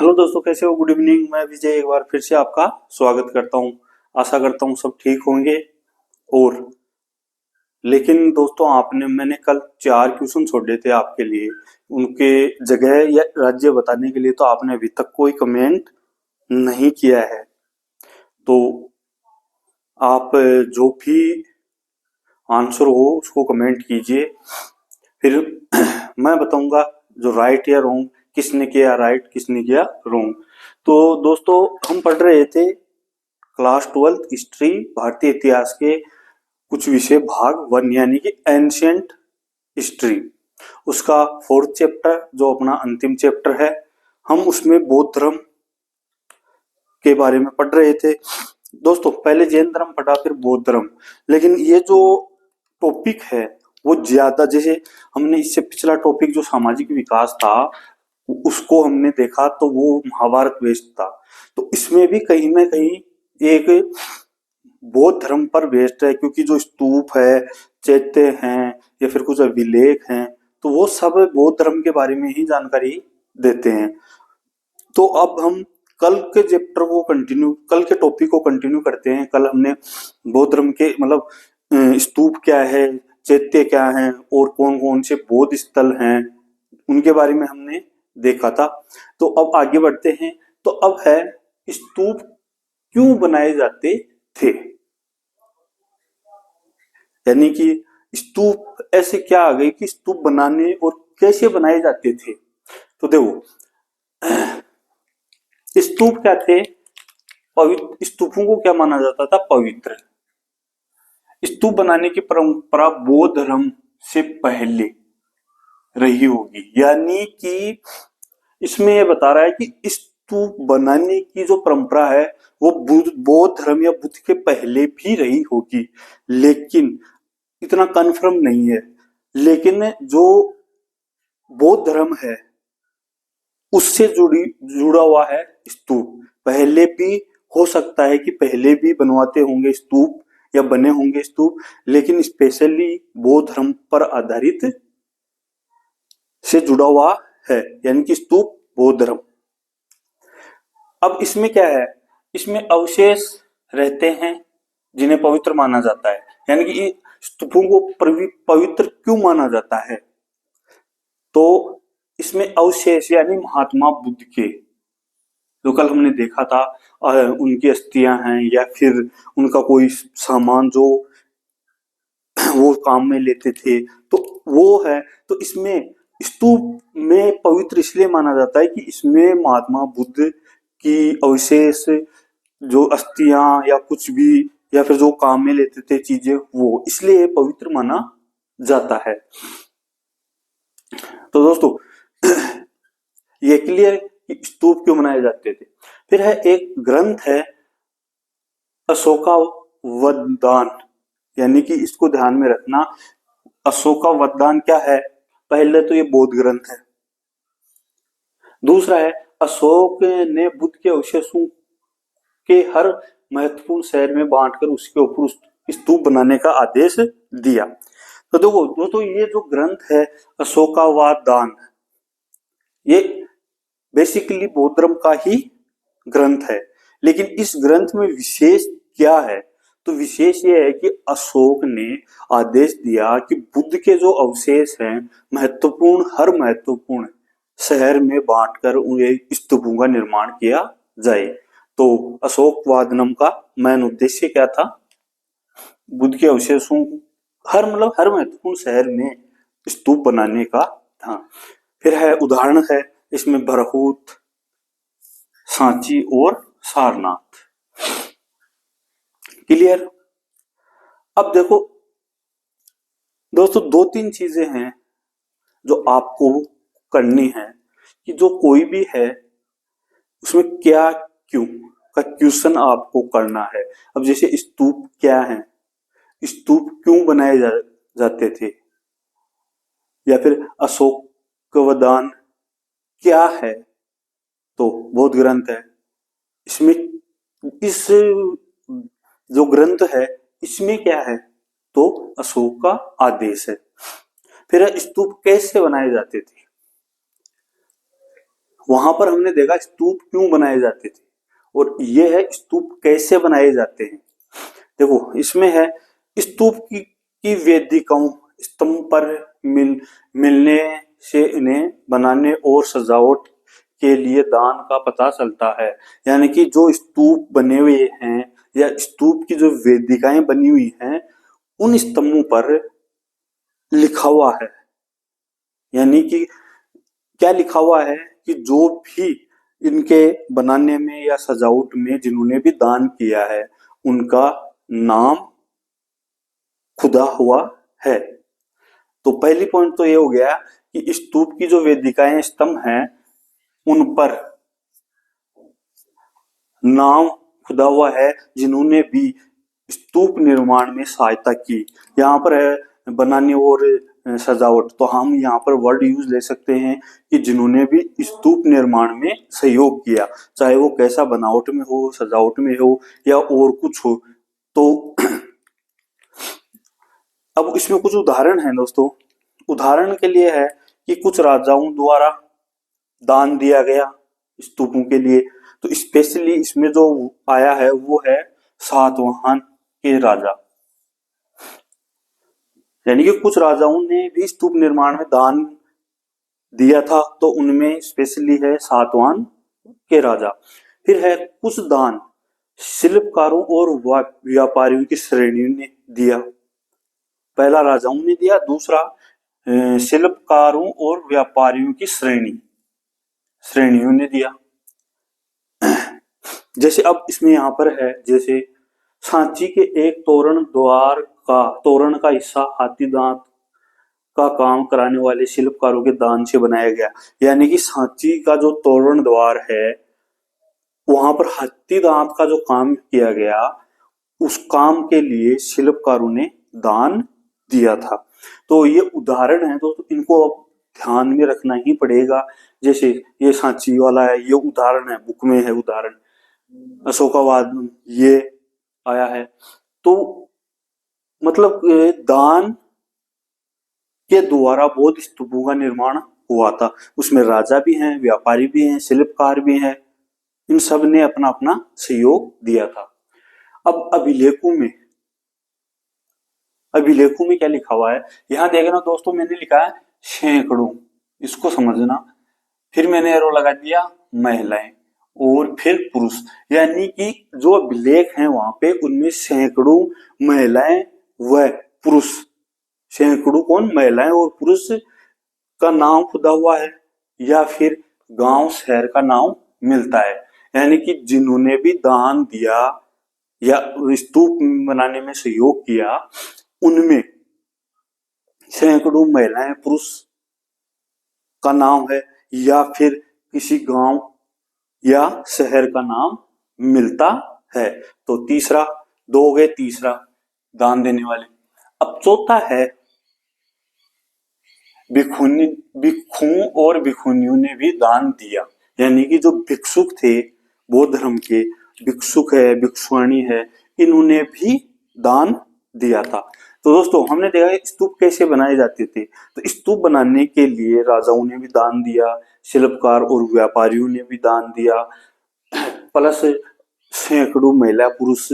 Hello दोस्तों, कैसे हो? Good evening. मैं विजय एक बार फिर से आपका स्वागत करता हूं। आशा करता हूं सब ठीक होंगे। और लेकिन दोस्तों, आपने मैंने कल 4 क्वेश्चन छोड़े थे आपके लिए, उनके जगह या राज्य बताने के लिए, तो आपने अभी तक कोई कमेंट नहीं किया है। तो आप जो भी आंसर हो उसको कमेंट कीजिए, फिर मैं बताऊंगा जो राइट या रॉन्ग, किसने किया राइट किसने किया रॉन्ग। तो दोस्तों, हम पढ़ रहे थे क्लास 12 हिस्ट्री, भारतीय इतिहास के कुछ विषय भाग 1 यानी कि एंशियंट हिस्ट्री। उसका 4th चैप्टर जो अपना अंतिम चैप्टर है, हम उसमें बौद्ध धर्म के बारे में पढ़ रहे थे। दोस्तों, पहले जैन धर्म पढ़ा, फिर बौद्ध धर्म। लेकिन ये जो टॉपिक है वो ज्यादा, जैसे हमने इससे पिछला टॉपिक जो सामाजिक विकास था उसको हमने देखा तो वो महाभारत बेस्ड था। तो इसमें भी कहीं ना कहीं एक बौद्ध धर्म पर बेस्ड है, क्योंकि जो स्तूप है, चैत्य हैं या फिर कुछ अभिलेख हैं, तो वो सब बौद्ध धर्म के बारे में ही जानकारी देते हैं। तो अब हम कल के टॉपिक को कंटिन्यू करते हैं। कल हमने बौद्ध धर्म के मतलब स्तूप क्या है, चैत्य क्या है और कौन कौन से बौद्ध स्थल हैं, उनके बारे में हमने देखा था। तो अब आगे बढ़ते हैं। तो अब है स्तूप क्यों बनाए जाते थे, यानी कि स्तूप ऐसे क्या आ गई कि स्तूप बनाने और कैसे बनाए जाते थे। तो देखो, स्तूप क्या थे? पवित्र स्तूपों को क्या माना जाता था? पवित्र। स्तूप बनाने की परंपरा बौद्ध धर्म से पहले रही होगी, यानी कि इसमें यह बता रहा है कि स्तूप बनाने की जो परंपरा है वो बौद्ध धर्म या बुद्ध के पहले भी रही होगी, लेकिन इतना कंफर्म नहीं है। लेकिन जो बौद्ध धर्म है उससे जुड़ा हुआ है स्तूप। पहले भी हो सकता है कि पहले भी बनवाते होंगे स्तूप या बने होंगे स्तूप, लेकिन स्पेशली बौद्ध धर्म पर आधारित से जुड़ा हुआ है, यानी कि स्तूप बौद्ध धर्म। अब इसमें क्या है? इसमें अवशेष रहते हैं जिन्हें पवित्र माना जाता है। यानी कि स्तूपों को पवित्र क्यों माना जाता है? तो इसमें अवशेष यानी महात्मा बुद्ध के, जो कल हमने देखा था, उनकी अस्थियां हैं या फिर उनका कोई सामान जो वो काम में लेते थे, तो वो है। तो इसमें स्तूप में पवित्र इसलिए माना जाता है कि इसमें महात्मा बुद्ध की अवशेष, जो अस्थियां या कुछ भी, या फिर जो काम में लेते थे चीजें, वो इसलिए पवित्र माना जाता है। तो दोस्तों, ये क्लियर कि स्तूप क्यों बनाए जाते थे। फिर है एक ग्रंथ है अशोकावदान, यानी कि इसको ध्यान में रखना। अशोकावदान क्या है? पहले तो ये बौद्ध ग्रंथ है। दूसरा है, अशोक ने बुद्ध के अवशेषों के हर महत्वपूर्ण शहर में बांटकर उसके ऊपर स्तूप बनाने का आदेश दिया। तो देखो दोस्तों, ये जो ग्रंथ है अशोकावदान, ये बेसिकली बौद्ध धर्म का ही ग्रंथ है। लेकिन इस ग्रंथ में विशेष क्या है? तो विशेष ये है कि अशोक ने आदेश दिया कि बुद्ध के जो अवशेष हैं हर महत्वपूर्ण शहर में बांटकर उन्हें स्तूपों का निर्माण किया जाए। तो अशोकवादनम का मेन उद्देश्य क्या था? बुद्ध के अवशेषों हर महत्वपूर्ण शहर में स्तूप बनाने का था। फिर है उदाहरण है इसमें बरहूत, सांची और सारनाथ। क्लियर? अब देखो दोस्तों, 2-3 चीजें हैं जो आपको करनी है कि जो कोई भी है उसमें क्या क्यों का क्वेश्चन आपको करना है। अब जैसे स्तूप क्या है, स्तूप क्यों बनाए जाते थे, या फिर अशोकवदान क्या है, तो बौद्ध ग्रंथ है। इसमें इस जो ग्रंथ है इसमें क्या है, तो अशोक का आदेश है। फिर स्तूप कैसे बनाए जाते थे? वहां पर हमने देखा स्तूप क्यों बनाए जाते थे, और ये है स्तूप कैसे बनाए जाते हैं। देखो इसमें है स्तूप की वेदिकाओं स्तंभ पर मिलने से इन्हें बनाने और सजावट के लिए दान का पता चलता है। यानी कि जो स्तूप बने हुए हैं या स्तूप की जो वेदिकाएं बनी हुई हैं, उन स्तंभों पर लिखा हुआ है, यानी कि क्या लिखा हुआ है कि जो भी इनके बनाने में या सजावट में जिन्होंने भी दान किया है, उनका नाम खुदा हुआ है। तो पहली पॉइंट तो ये हो गया कि स्तूप की जो वेदिकाएं स्तंभ हैं, उन पर नाम खुदा हुआ है जिन्होंने भी स्तूप निर्माण में सहायता की। यहाँ पर है बनाने और सजावट, तो हम यहाँ पर वर्ड यूज ले सकते हैं कि जिन्होंने भी स्तूप निर्माण में सहयोग किया, चाहे वो कैसा बनावट में हो, सजावट में हो या और कुछ हो। तो अब इसमें कुछ उदाहरण हैं दोस्तों। उदाहरण के लिए है कि कुछ राजाओं द्वारा दान दिया गया स्तूपों के लिए। तो स्पेशली इसमें जो आया है वो है सातवाहन के राजा, यानी कि कुछ राजाओं ने भी स्तूप निर्माण में दान दिया था, तो उनमें स्पेशली है सातवाहन के राजा। फिर है कुछ दान शिल्पकारों और व्यापारियों की श्रेणी ने दिया। पहला राजाओं ने दिया, दूसरा शिल्पकारों और व्यापारियों की श्रेणियों ने दिया। जैसे अब इसमें यहाँ पर है, जैसे सांची के एक तोरण का हिस्सा हाथी दांत का काम कराने वाले शिल्पकारों के दान से बनाया गया। यानी कि सांची का जो तोरण द्वार है, वहां पर हाथी दांत का जो काम किया गया, उस काम के लिए शिल्पकारों ने दान दिया था। तो ये उदाहरण है दोस्तों, इनको अब ध्यान में रखना ही पड़ेगा। जैसे ये सांची वाला है, ये उदाहरण है, बुक में है उदाहरण। अशोकावाद ये आया है। तो मतलब दान के द्वारा बौद्ध स्तूपों का निर्माण हुआ था। उसमें राजा भी हैं, व्यापारी भी हैं, शिल्पकार भी हैं, इन सब ने अपना अपना सहयोग दिया था। अब अभिलेखों में क्या लिखा हुआ है, यहां देखना दोस्तों, मैंने लिखा है सैकड़ों, इसको समझना। फिर मैंने एरो लगा दिया महिलाएं और फिर पुरुष, यानी कि जो अभिलेख हैं वहां पे उनमें सैकड़ों महिलाएं व पुरुष, सैकड़ों कौन, महिलाएं और पुरुष का नाम खुदा हुआ है या फिर गांव शहर का नाम मिलता है। यानी कि जिन्होंने भी दान दिया या स्तूप बनाने में सहयोग किया, उनमें सैकड़ों महिलाएं पुरुष का नाम है या फिर किसी गांव या शहर का नाम मिलता है। तो तीसरा, दो हो गए तीसरा दान देने वाले। अब चौथा है भिक्षुओं और भिक्षुणियों ने भी दान दिया। यानी कि जो भिक्षुक थे, बौद्ध धर्म के भिक्षुक है, भिक्षुणी है, इन्होंने भी दान दिया था। तो दोस्तों हमने देखा स्तूप कैसे बनाए जाते थे। तो स्तूप बनाने के लिए राजाओं ने भी दान दिया, शिल्पकार और व्यापारियों ने भी दान दिया, प्लस सैकड़ों महिला पुरुष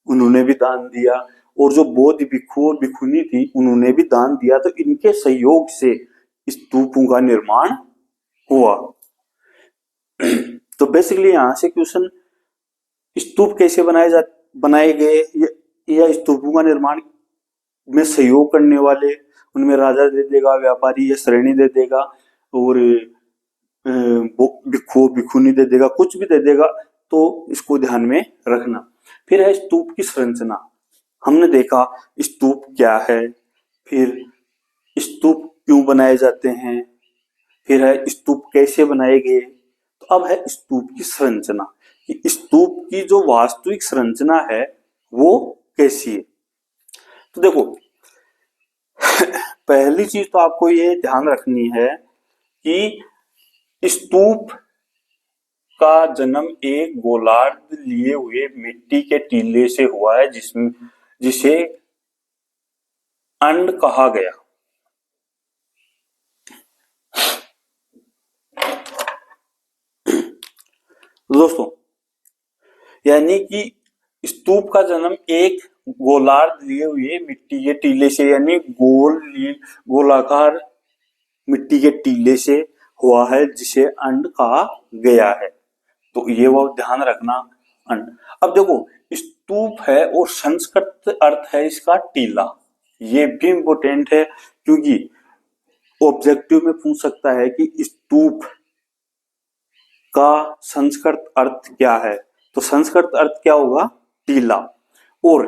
उन्होंने भी दान दिया, और जो बौद्ध भिक्षु और भिक्षुणी थी उन्होंने भी दान दिया। तो इनके सहयोग से स्तूपों का निर्माण हुआ। तो बेसिकली यहाँ से क्वेश्चन, स्तूप कैसे बनाए गए या स्तूपों का निर्माण में सहयोग करने वाले, उनमें राजा दे देगा, व्यापारी या श्रेणी दे देगा, और भिक्षु भिक्षुणी दे देगा, कुछ भी दे देगा। तो इसको ध्यान में रखना। फिर है स्तूप की संरचना। हमने देखा स्तूप क्या है, फिर स्तूप क्यों बनाए जाते हैं, फिर है स्तूप कैसे बनाए गए। तो अब है स्तूप की संरचना, कि स्तूप की जो वास्तविक संरचना है वो कैसी है। तो देखो पहली चीज तो आपको ये ध्यान रखनी है कि स्तूप का जन्म एक गोलार्ध लिए हुए मिट्टी के टीले से हुआ है, जिसे अंड कहा गया। दोस्तों यानी कि स्तूप का जन्म एक गोलार्ध लिए हुए मिट्टी के टीले से यानी गोलाकार मिट्टी के टीले से हुआ है जिसे अंड कहा गया है। तो ये वो ध्यान रखना अंड। अब देखो स्तूप है और संस्कृत अर्थ है इसका टीला। ये भी इंपॉर्टेंट है क्योंकि ऑब्जेक्टिव में पूछ सकता है कि स्तूप का संस्कृत अर्थ क्या है। तो संस्कृत अर्थ क्या होगा? टीला। और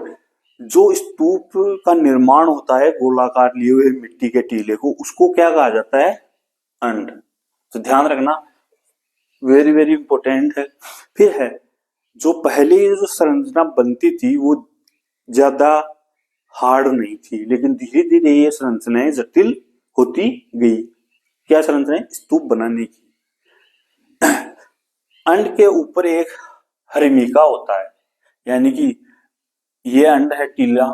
जो स्तूप का निर्माण होता है गोलाकार लिए हुए मिट्टी के टीले को, उसको क्या कहा जाता है? अंड। तो ध्यान रखना, वेरी वेरी इंपॉर्टेंट है। फिर है जो पहले जो संरचना बनती थी वो ज्यादा हार्ड नहीं थी, लेकिन धीरे धीरे ये संरचनाएं जटिल होती गई। क्या संरचनाएं? स्तूप बनाने की। अंड के ऊपर एक हरिमिका होता है, यानी कि ये अंड है टीला,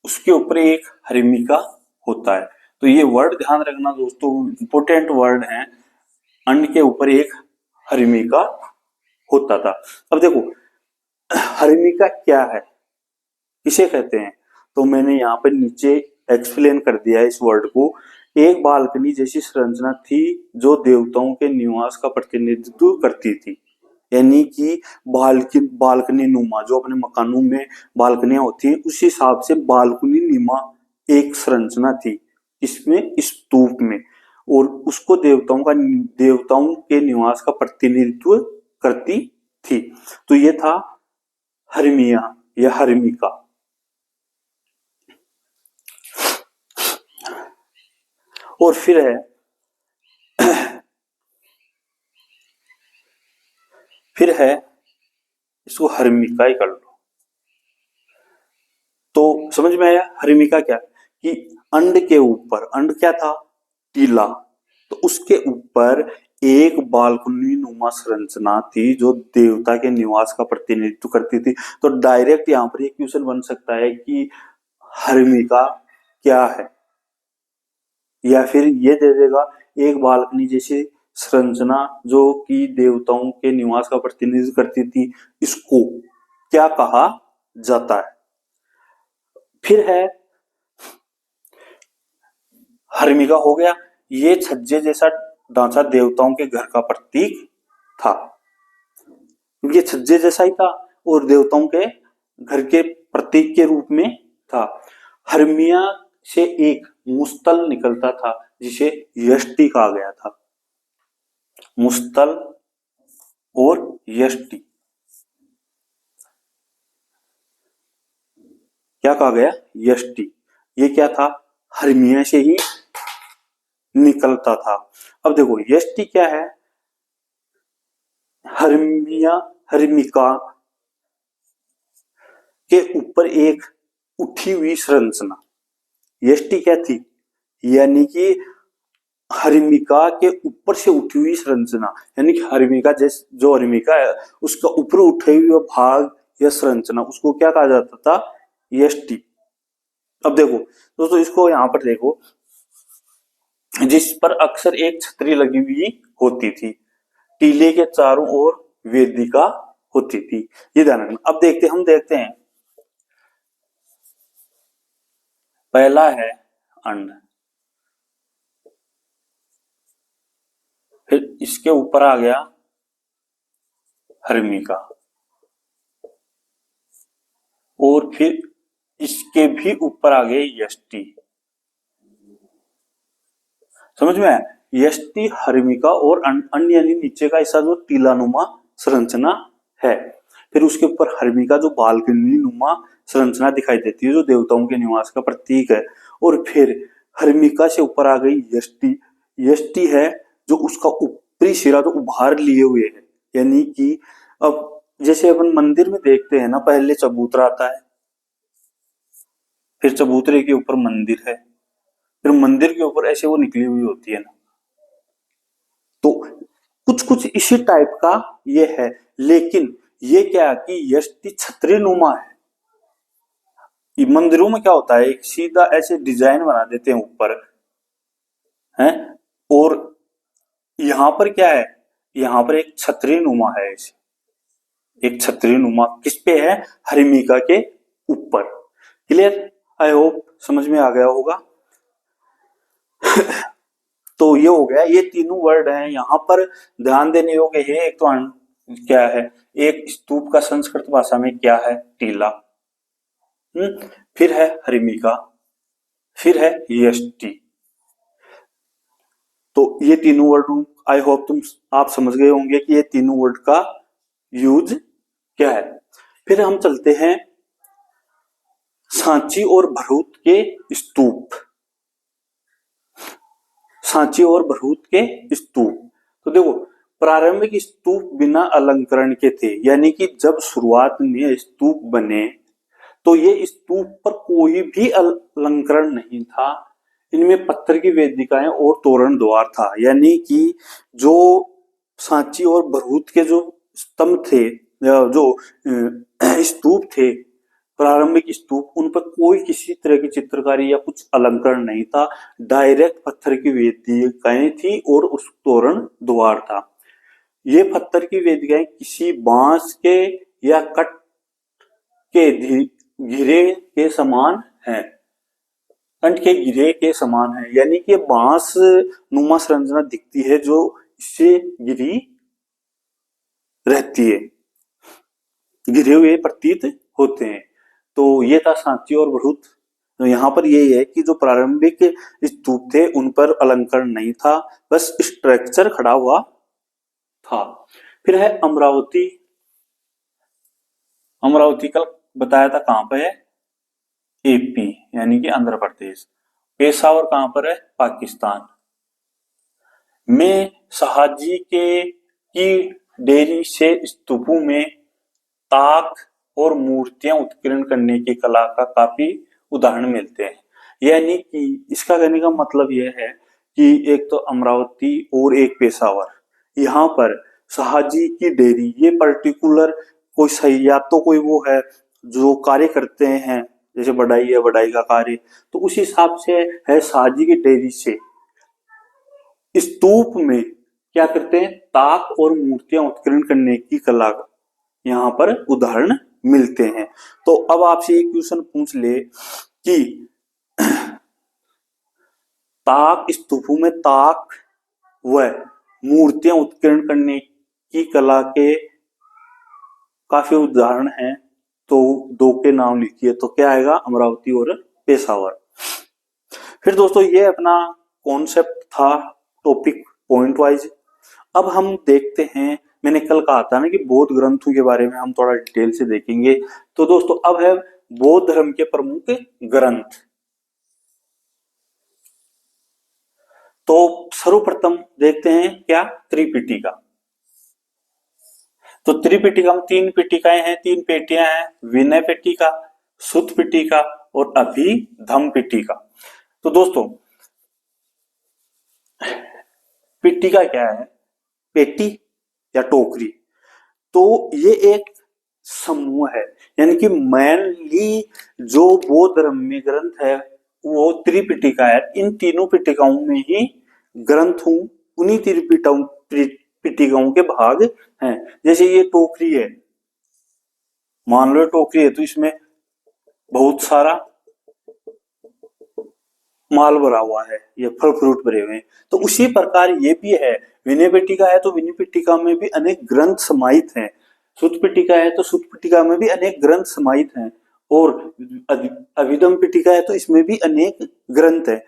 उसके ऊपर एक हरिमिका होता है। तो ये वर्ड ध्यान रखना दोस्तों, इंपोर्टेंट वर्ड है। अंड के ऊपर एक हरिमिका होता था। अब देखो हरिमिका क्या है, किसे कहते हैं? तो मैंने यहाँ पर नीचे एक्सप्लेन कर दिया है इस वर्ड को। एक बालकनी जैसी संरचना थी जो देवताओं के निवास का प्रतिनिधित्व करती थी। यानी कि बालकनी नुमा, जो अपने मकानों में बालकनियां होती है, उस हिसाब से बालकनी नुमा एक संरचना थी इसमें, स्तूप में, और उसको देवताओं के निवास का प्रतिनिधित्व करती थी। तो ये था हरमिया या हरमिका। और फिर है इसको हरमिका ही कर लो। तो समझ में आया हरमिका क्या? कि अंड के ऊपर, अंड क्या था? टीला। तो उसके ऊपर एक बालकनी नुमा संरचना थी जो देवता के निवास का प्रतिनिधित्व करती थी। तो डायरेक्ट यहां पर एक क्वेश्चन बन सकता है कि हरमिका क्या है, या फिर ये दे देगा एक बालकनी जैसी संरचना जो कि देवताओं के निवास का प्रतिनिधित्व करती थी, इसको क्या कहा जाता है? फिर है हरमिका हो गया, ये छज्जे जैसा ढांचा देवताओं के घर का प्रतीक था। ये छज्जे जैसा ही था और देवताओं के घर के प्रतीक के रूप में था। हरमिया से एक मुस्तल निकलता था जिसे यष्टि कहा गया था। मुस्तल और यष्टि क्या कहा गया? यष्टि। ये क्या था? हरमिया से ही निकलता था। अब देखो यष्टि क्या है? हरमिका के ऊपर एक उठी हुई संरचना। यष्टि क्या थी? यानी कि हरिमिका के ऊपर से उठी हुई संरचना, यानी कि हरिमिका जो हरिमिका है उसका ऊपर उठे हुए भाग या संरचना, उसको क्या कहा जाता था? यष्टि। अब देखो दोस्तों इसको यहां पर देखो, जिस पर अक्सर एक छतरी लगी हुई होती थी, टीले के चारों ओर वेदिका होती थी। ये ध्यान रखना। अब हम देखते हैं, पहला है अंड, फिर इसके ऊपर आ गया हरमिका, और फिर इसके भी ऊपर आ गए यष्टि। समझ में आया? यष्टि, हरमिका और अन्य यानी नीचे का हिस्सा जो टीलानुमा संरचना है। फिर उसके ऊपर हरमिका जो बालकनी नुमा संरचना दिखाई देती है जो देवताओं के निवास का प्रतीक है। और फिर हरमिका से ऊपर आ गई यष्टि। यष्टि है जो उसका ऊपरी सिरा जो उभार लिए हुए है, यानी कि अब जैसे अपन मंदिर में देखते हैं ना, पहले चबूतरा आता है, फिर चबूतरे के ऊपर मंदिर है, फिर मंदिर के ऊपर ऐसे वो निकली हुई होती है ना। तो कुछ कुछ इसी टाइप का ये है, लेकिन ये क्या कि यष्टि छतरी नुमा है। मंदिरों में क्या होता है, एक सीधा ऐसे डिजाइन बना देते हैं ऊपर, है, और यहां पर क्या है यहाँ पर एक छतरी नुमा है, एक छतरी नुमा किस पे है, हरिमिका के ऊपर। क्लियर, आई होप समझ में आ गया होगा। तो ये हो गया, ये तीनों वर्ड हैं यहाँ पर ध्यान देने योग्य है। एक तो क्या है, एक स्तूप का संस्कृत भाषा में क्या है, टीला, फिर है हरिमिका, फिर है यष्टि। तो ये तीनों वर्ड आई होप आप समझ गए होंगे कि ये तीनों वर्ड का यूज क्या है। फिर हम चलते हैं सांची और भरूच के स्तूप। सांची और भरूच के स्तूप, तो देखो प्रारंभिक स्तूप बिना अलंकरण के थे, यानी कि जब शुरुआत में स्तूप बने तो ये स्तूप पर कोई भी अलंकरण नहीं था। इनमें पत्थर की वेदिकाएं और तोरण द्वार था, यानी कि जो सांची और भरूच के जो स्तंभ थे, जो स्तूप थे, प्रारंभिक स्तूप, उन पर कोई किसी तरह की चित्रकारी या कुछ अलंकरण नहीं था। डायरेक्ट पत्थर की वेदिकाएं थी और उस तोरण द्वार था। ये पत्थर की वेदिकाएं किसी बांस के या कट के घिरे के समान है, कंठ के घिरे के समान है, यानी कि बांस नुमा संरचना दिखती है जो इससे घिरी रहती है, घिरे हुए प्रतीत होते हैं। तो ये था सांची और भरूच। तो यहाँ पर ये है कि जो प्रारंभिक स्तूप थे उन पर अलंकरण नहीं था, बस स्ट्रक्चर खड़ा हुआ था। फिर है अमरावती। अमरावती कल बताया था कहां पर है, एपी यानी कि आंध्र प्रदेश। पेशावर कहां पर है, पाकिस्तान में। शाहजी के की डेरी से स्तूपों में ताक और मूर्तियां उत्कीर्ण करने की कला का काफी उदाहरण मिलते हैं। यानी कि इसका कहने का मतलब यह है कि एक तो अमरावती और एक पेशावर, यहाँ पर शाहजी की डेयरी, ये पर्टिकुलर कोई सही या तो कोई वो है जो कार्य करते हैं, जैसे बढ़ाई है, बढ़ाई का कार्य, तो उस हिसाब से है शाहजी की डेयरी से स्तूप में क्या करते हैं, ताक और मूर्तियां उत्कीर्ण करने की कला यहाँ पर उदाहरण मिलते हैं। तो अब आपसे एक क्वेश्चन पूछ ले कि ताक, स्तूपों में ताक व मूर्तियां उत्कीर्ण करने की कला के काफी उदाहरण हैं, तो दो के नाम लिखिए। तो क्या आएगा, अमरावती और पेशावर। फिर दोस्तों ये अपना कॉन्सेप्ट था, टॉपिक पॉइंट वाइज। अब हम देखते हैं, मैंने कल कहा था ना कि बौद्ध ग्रंथों के बारे में हम थोड़ा डिटेल से देखेंगे। तो दोस्तों अब है बौद्ध धर्म के प्रमुख ग्रंथ। तो सर्वप्रथम देखते हैं क्या, त्रिपिटिका। तो त्रिपिटिका में तीन पिटिकाएं हैं, तीन पेटियां हैं, विनय पिटिका, सुत्त पिटिका और अभिधम्म पिटिका। तो दोस्तों पिटिका क्या है, पेटी या टोकरी। तो ये एक समूह है, यानी कि मेनली जो बौद्ध धर्म में ग्रंथ है वो त्रिपिटिका है। इन तीनों पिटिकाओं में ही ग्रंथ हूं, उन्हीं पिटिकाओं के भाग हैं। जैसे ये टोकरी है, मान लो टोकरी है तो इसमें बहुत सारा माल भरा हुआ है, ये फल फ्रूट भरे हुए हैं। तो उसी प्रकार ये भी है, विनय पिटिका है तो विनय पिटिका में भी अनेक ग्रंथ समाहित हैं, सुत्त पिटिका है तो सुत्त पिटिका में भी अनेक ग्रंथ समाहित हैं, और अभिधम्म पिटिका है तो इसमें भी अनेक ग्रंथ है।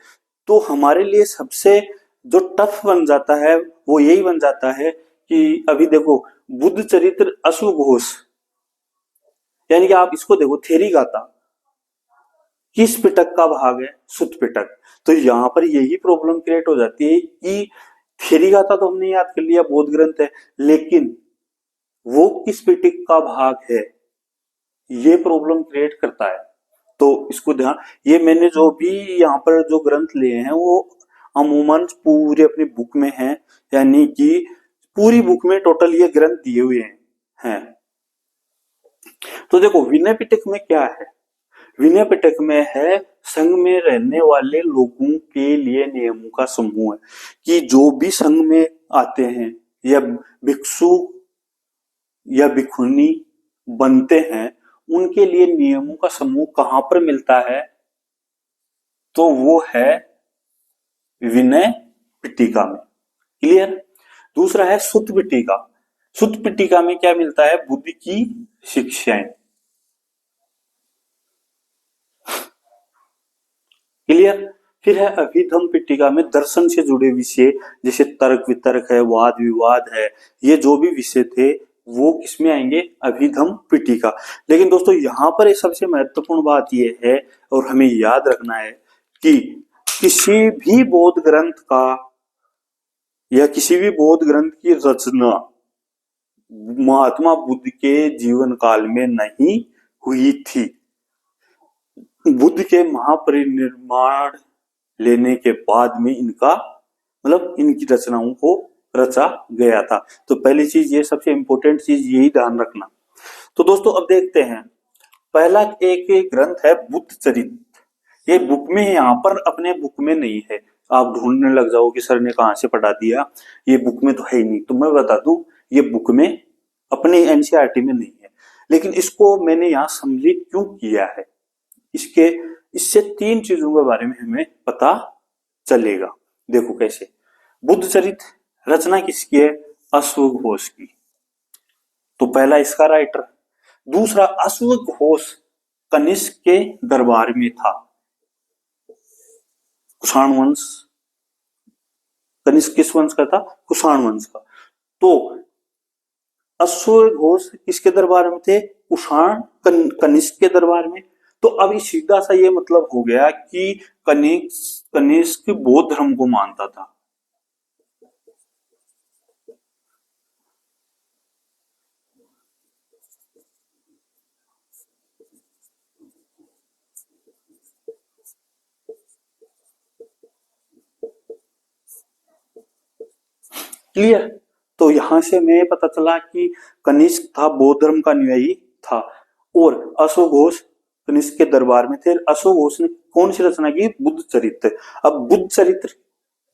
तो हमारे लिए सबसे जो टफ बन जाता है वो यही बन जाता है कि अभी देखो बुद्ध चरित्र अश्वघोष, यानी कि आप इसको देखो, थेरी गाथा किस पिटक का भाग है, सुत्त पिटक। तो यहाँ पर यही प्रॉब्लम क्रिएट हो जाती है कि थेरी गाथा तो हमने याद कर लिया, बौद्ध ग्रंथ है, लेकिन वो किस पिटक का भाग है, ये प्रॉब्लम क्रिएट करता है। तो इसको ध्यान, ये मैंने जो भी यहाँ पर जो ग्रंथ लिए हैं वो अमूमन पूरे अपनी बुक में हैं, यानी कि पूरी बुक में टोटल ये ग्रंथ दिए हुए हैं। तो देखो विनय पिटक में क्या है, विनय पिटक में है संघ में रहने वाले लोगों के लिए नियमों का समूह है, कि जो भी संघ में आते हैं या भिक्षु या भिक्षुनी बनते हैं, उनके लिए नियमों का समूह कहां पर मिलता है? तो वो है विनय पिटका में। क्लियर? दूसरा है सुत्त पिटका। सुत्त पिटका में क्या मिलता है? बुद्ध की शिक्षाएं। क्लियर? फिर है अभिधम्म पिटका में दर्शन से जुड़े विषय, जैसे तर्क वितर्क है, वाद विवाद है, ये जो भी विषय थे वो किसमें आएंगे? अभिधम्म पिटका। लेकिन दोस्तों यहाँ पर सबसे महत्वपूर्ण बात यह है और हमें याद रखना है कि किसी भी बौद्ध ग्रंथ का या किसी भी बौद्ध ग्रंथ की रचना महात्मा बुद्ध के जीवन काल में नहीं हुई थी। बुद्ध के महापरिनिर्वाण लेने के बाद में इनका मतलब इनकी रचनाओं को रचा गया था। तो पहली चीज ये, सबसे इंपॉर्टेंट चीज यही ध्यान रखना। तो दोस्तों अब देखते हैं, पहला एक ग्रंथ है बुद्ध चरित्र। ये बुक में है, यहाँ पर अपने बुक में नहीं है। आप ढूंढने लग जाओ कि सर ने कहां से पढ़ा दिया, ये बुक में तो है ही नहीं। तो मैं बता दूं, ये बुक में अपने एनसीईआरटी में नहीं है, लेकिन इसको मैंने यहाँ सम्मिलित क्यों किया है, इससे 3 चीजों के बारे में हमें पता चलेगा। देखो कैसे। बुद्ध चरित्र रचना किसकी है? अश्वघोष की। तो पहला इसका राइटर। दूसरा, अश्वघोष कनिष्क के दरबार में था। कुषाण वंश, कनिष्क किस वंश का था? कुषाण वंश का। तो अश्वघोष किसके दरबार में थे? कुषाण कनिष्क के दरबार में। तो अभी सीधा सा ये मतलब हो गया कि कनिष्क बौद्ध धर्म को मानता था। क्लियर? तो यहां से हमें पता चला कि कनिष्क था बौद्ध धर्म का अनुयायी था और अश्वघोष कनिष्क के दरबार में थे। अश्वघोष ने कौन सी रचना की? बुद्ध चरित्र। अब बुद्ध चरित्र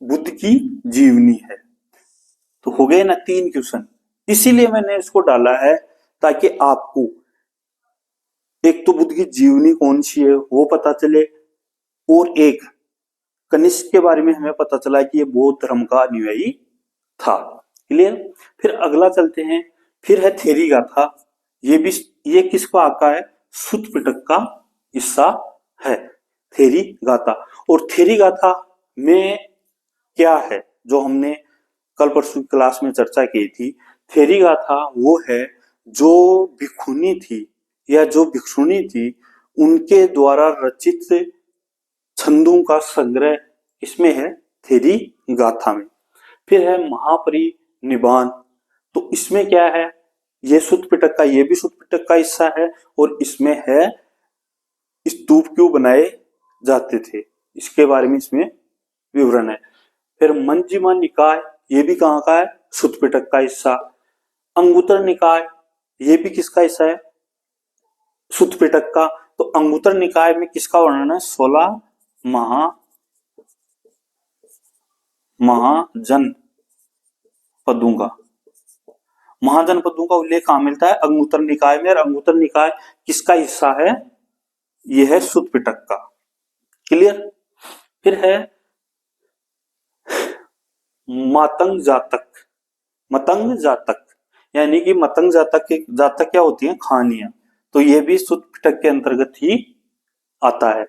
बुद्ध की जीवनी है। तो हो गए ना 3 क्वेश्चन। इसीलिए मैंने इसको डाला है ताकि आपको एक तो बुद्ध की जीवनी कौन सी है वो पता चले, और एक कनिष्क के बारे में हमें पता चला कि ये बौद्ध धर्म का अनुयायी था। क्लियर? फिर अगला चलते हैं। फिर है थेरी गाथा। ये किस भाग का है? सुत्त पिटक का हिस्सा है थेरी गाथा। और थेरी गाथा में क्या है जो हमने कल परसों क्लास में चर्चा की थी? थेरी गाथा वो है जो भिक्षुनी थी या जो भिक्षुनी थी उनके द्वारा रचित छंदों का संग्रह इसमें है, थेरी गाथा में। फिर है महापरिनिर्वाण। तो इसमें क्या है? ये सुत्त पिटक का, ये भी सुत्त पिटक का हिस्सा है और इसमें है स्तूप क्यों बनाए जाते थे, इसके बारे में इसमें विवरण है। फिर मंजिमा निकाय, ये भी कहाँ का है? सुत्त पिटक का हिस्सा। अंगुत्तर निकाय, ये भी किसका हिस्सा है? सुत्त पिटक का। तो अंगुत्तर निकाय में किसका वर्णन है? 16 महाजन पदों का। महाजन पदों का उल्लेख कहां मिलता है? अंगुत्तर निकाय में। और अंगुत्तर निकाय किसका हिस्सा है? यह है सुत्त पिटक का। क्लियर? फिर है मतंग जातक। मतंग जातक यानी कि मतंग जातक क्या होती है? कहानियां। तो यह भी सुत्त पिटक के अंतर्गत ही आता है।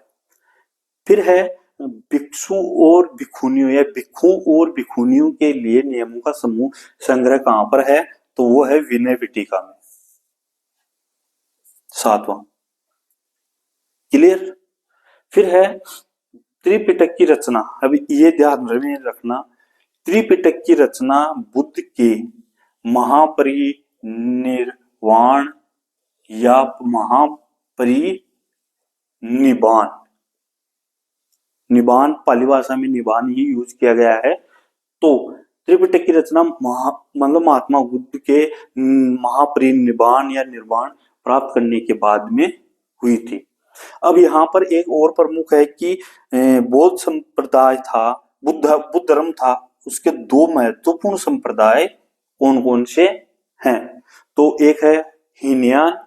फिर है भिक्षु और भिक्षुनियों या भिक्षु और भिक्षुनियों के लिए नियमों का समूह संग्रह कहां पर है? तो वो है विनय पिटका में, 7वां। क्लियर? फिर है त्रिपिटक की रचना। अभी ये ध्यान में रखना, त्रिपिटक की रचना बुद्ध के महापरिनिर्वाण या महापरिनिबान, निबान पाली भाषा में निबान ही यूज किया गया है। तो त्रिपिटक की रचना मतलब महात्मा बुद्ध के महापरिनिर्वाण या निर्वाण प्राप्त करने के बाद में हुई थी। अब यहाँ पर एक और प्रमुख है कि बौद्ध संप्रदाय था, बुद्ध धर्म था, उसके 2 महत्वपूर्ण संप्रदाय कौन कौन से हैं। तो एक है हीनयान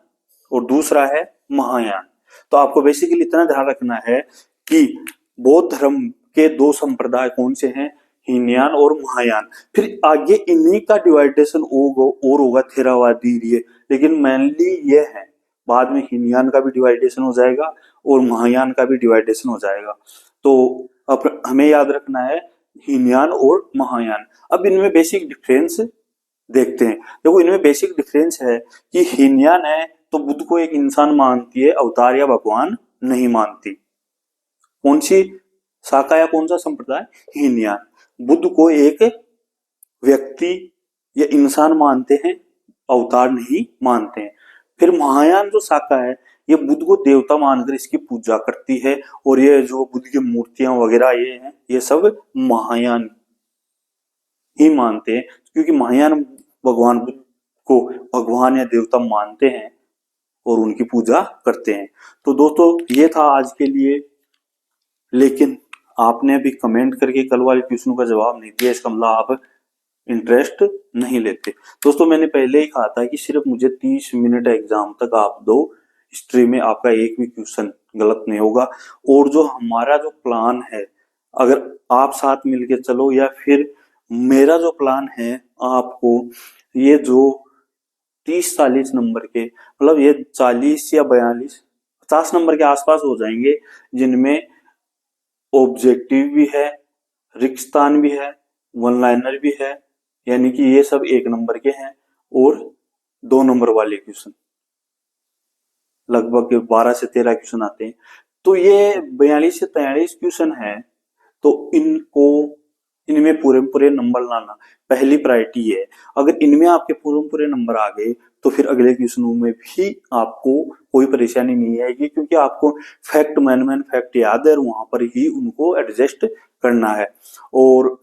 और दूसरा है महायान। तो आपको बेसिकली इतना ध्यान रखना है कि बौद्ध धर्म के दो संप्रदाय कौन से हैं, हीनयान और महायान। फिर आगे इन्हीं का डिवाइडेशन और होगा थेरावादी लिए, लेकिन मेनली ये है। बाद में हीनयान का भी डिवाइडेशन हो जाएगा और महायान का भी डिवाइडेशन हो जाएगा। तो अब हमें याद रखना है हीनयान और महायान। अब इनमें बेसिक डिफरेंस देखते हैं। देखो इनमें बेसिक डिफरेंस है कि हीनयान है तो बुद्ध को एक इंसान मानती है, अवतार या भगवान नहीं मानती। कौन सी शाखा या कौन सा संप्रदाय? हीनयान। बुद्ध को एक व्यक्ति या इंसान मानते हैं, अवतार नहीं मानते हैं। फिर महायान जो शाखा है ये बुद्ध को देवता मानकर इसकी पूजा करती है, और ये जो बुद्ध की मूर्तियां वगैरह ये हैं ये सब महायान ही मानते हैं, क्योंकि महायान भगवान बुद्ध को भगवान या देवता मानते हैं और उनकी पूजा करते हैं। तो दोस्तों ये था आज के लिए, लेकिन आपने अभी कमेंट करके कल वाले क्वेश्चन का जवाब नहीं दिया, इसका मतलब आप इंटरेस्ट नहीं लेते। दोस्तों मैंने पहले ही कहा था कि सिर्फ मुझे 30 मिनट एग्जाम तक आप दो, हिस्ट्री में आपका एक भी क्वेश्चन गलत नहीं होगा। और जो हमारा जो प्लान है, अगर आप साथ मिलके चलो या फिर मेरा जो प्लान है आपको ये जो 30-40 नंबर के, मतलब ये 40 या 42 50 नंबर के आसपास हो जाएंगे, जिनमें ऑब्जेक्टिव भी है, रिक्तान भी है, वन लाइनर भी है, यानी कि ये सब 1 नंबर के हैं, और 2 नंबर वाले क्वेश्चन लगभग 12 से 13 क्वेश्चन आते हैं। तो ये 42 से 43 क्वेश्चन है, तो इनमें पूरे नंबर लाना पहली प्रायोरिटी है। अगर इनमें आपके पूरे नंबर आ गए तो फिर अगले क्वेश्चनों में भी आपको कोई परेशानी नहीं आएगी, क्योंकि आपको फैक्ट मैन फैक्ट याद है और वहां पर ही उनको एडजस्ट करना है। और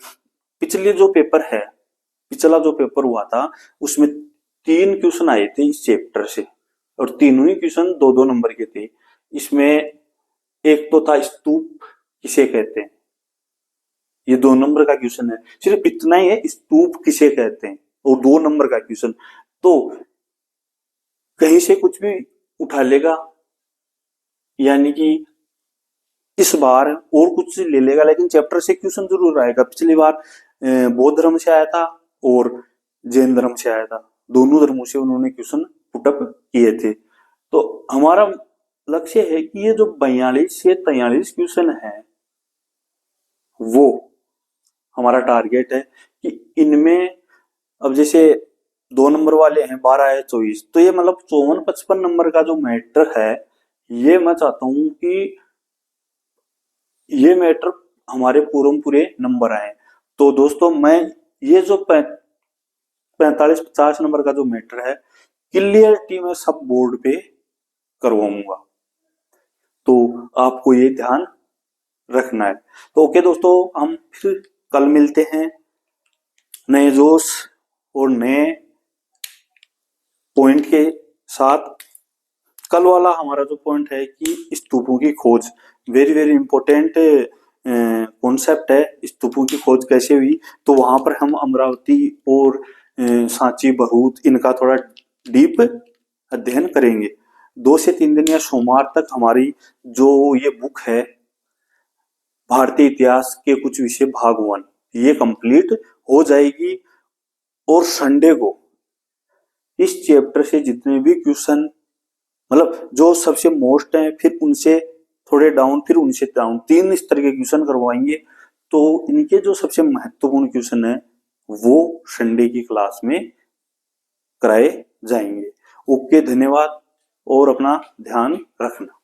पिछला जो पेपर हुआ था उसमें 3 क्वेश्चन आए थे इस चैप्टर से, और तीनों ही क्वेश्चन 2-2 नंबर के थे। इसमें एक तो था स्तूप किसे कहते हैं, ये 2 नंबर का क्वेश्चन है, सिर्फ इतना ही है, स्तूप किसे कहते हैं, और 2 नंबर का क्वेश्चन। तो कहीं से कुछ भी उठा लेगा, यानी कि इस बार और कुछ ले लेगा, लेकिन चैप्टर से क्वेश्चन जरूर आएगा। पिछली बार बौद्ध धर्म से आया था और जैन धर्म से आया था, दोनों धर्मों से उन्होंने क्वेश्चन पुटअप किए थे। तो हमारा लक्ष्य है कि ये जो 42 से 43 क्वेश्चन है वो हमारा टारगेट है कि इनमें, अब जैसे 2 नंबर वाले हैं 12 या 24, तो ये मतलब 54-55 नंबर का जो मैटर है, ये मैं चाहता हूं कि ये मैटर हमारे पूरे नंबर आए। तो दोस्तों मैं ये जो 45-50 नंबर का जो मैटर है क्लियरिटी में सब बोर्ड पे करवाऊंगा, तो आपको ये ध्यान रखना है। तो ओके दोस्तों, हम फिर कल मिलते हैं नए जोश और नए पॉइंट के साथ। कल वाला हमारा जो पॉइंट है कि स्तूपों की खोज, वेरी इंपॉर्टेंट कॉन्सेप्ट है, स्तूपों की खोज कैसे हुई। तो वहां पर हम अमरावती और सांची बहुत इनका थोड़ा डीप अध्ययन करेंगे। 2 से 3 दिन या सोमवार तक हमारी जो ये बुक है भारतीय इतिहास के कुछ विषय भाग 1 ये कंप्लीट हो जाएगी, और संडे को इस चैप्टर से जितने भी क्वेश्चन, मतलब जो सबसे मोस्ट हैं, फिर उनसे थोड़े डाउन, फिर उनसे डाउन, 3 इस तरह के क्वेश्चन करवाएंगे। तो इनके जो सबसे महत्वपूर्ण क्वेश्चन है वो संडे की क्लास में कराए जाएंगे। ओके, धन्यवाद और अपना ध्यान रखना।